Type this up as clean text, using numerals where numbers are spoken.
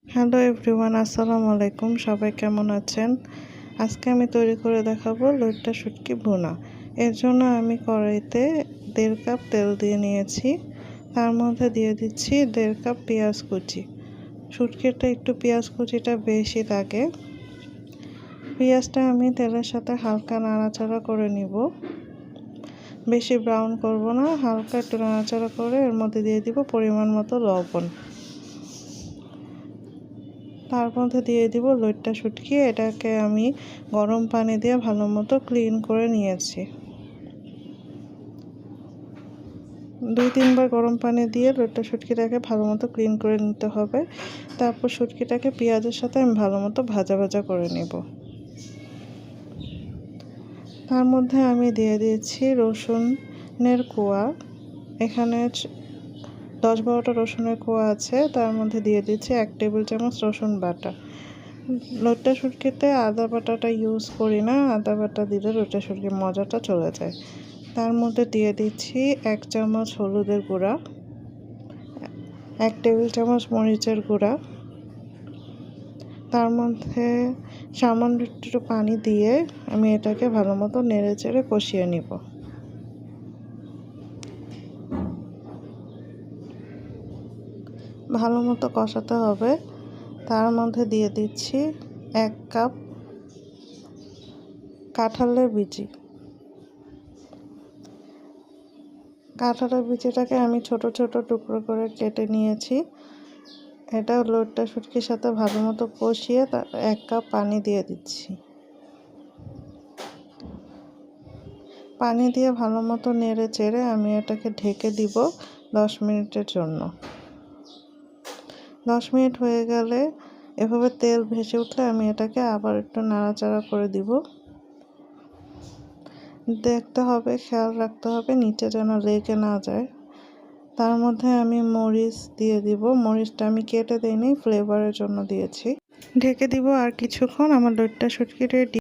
Hello everyone, আসসালামু আলাইকুম। সবাই কেমন আছেন? আজকে আমি তৈরি করে দেখাবো লইট্টা শুটকি ভুনা। এর জন্য আমি কড়াইতে 1.5 কাপ তেল দিয়ে নিয়েছি। তার মধ্যে দিয়ে দিচ্ছি 1.5 কাপ পেঁয়াজ কুচি। শুটকিটা একটু পেঁয়াজ কুচিটা বেশি লাগে। পেঁয়াজটা আমি তেলের সাথে হালকা নাড়াচাড়া করে নিব। বেশি ব্রাউন করব না, হালকা একটু নাড়াচাড়া করে এর মধ্যে দিয়ে দিব পরিমাণ মতো লবণ। তার মধ্যে দিয়ে দিব লইট্টা শুটকি। এটাকে আমি গরম পানি দিয়ে ভালো মতো ক্লিন করে নিয়েছি। 2-3 বার গরম পানি দিয়ে লইট্টা শুটকিটাকে ভালো মতো ক্লিন করে নিতে হবে। তারপর শুটকিটাকে পেঁয়াজের সাথে আমি ভালো মতো ভাজা ভাজা করে নেব। তার মধ্যে আমি দিয়ে দিয়েছি রসুনের কোয়া। এখানে 10-12টা রসুনের কোয়া আছে। তার মধ্যে দিয়ে দিচ্ছি 1 টেবিল চামচ রসুন বাটা। লইট্টা শুটকিতে আদা বাটাটা ইউজ করি না, আদা বাটা দিলে লইট্টা শুটকির মজাটা চলে যায়। তার মধ্যে দিয়ে দিচ্ছি 1 চামচ হলুদের গুঁড়া, 1 টেবিল চামচ মরিচের গুঁড়া। তার মধ্যে সামান্য একটু পানি দিয়ে আমি এটাকে ভালো মতো নেড়ে চেড়ে কষিয়ে নিব। ভালো মতো কষাতে হবে। তার মধ্যে দিয়ে দিচ্ছি 1 কাপ কাঁঠালের বিচি। কাঁঠালের বিচিটাকে আমি ছোট ছোট টুকরো করে কেটে নিয়েছি। এটা লইট্টা শুটকির সাথে ভালো মতো কষিয়ে 1 কাপ পানি দিয়ে দিচ্ছি। পানি দিয়ে ভালো মতো নেড়ে চেড়ে আমি এটাকে ঢেকে দিব 10 মিনিটের জন্য। 10 মিনিট হয়ে গেলে এভাবে তেল ভেসে উঠলে আমি এটাকে আবার একটু নাড়াচাড়া করে দিব। দেখতে হবে, খেয়াল রাখতে হবে নিচে যেন লেগে না যায়। তার মধ্যে আমি মরিচ দিয়ে দিব। মরিচটা আমি কেটে দেইনি, ফ্লেভারের জন্য দিয়েছি। ঢেকে দিব আর কিছুক্ষণ। আমার লইট্টা শুটকি রেডি।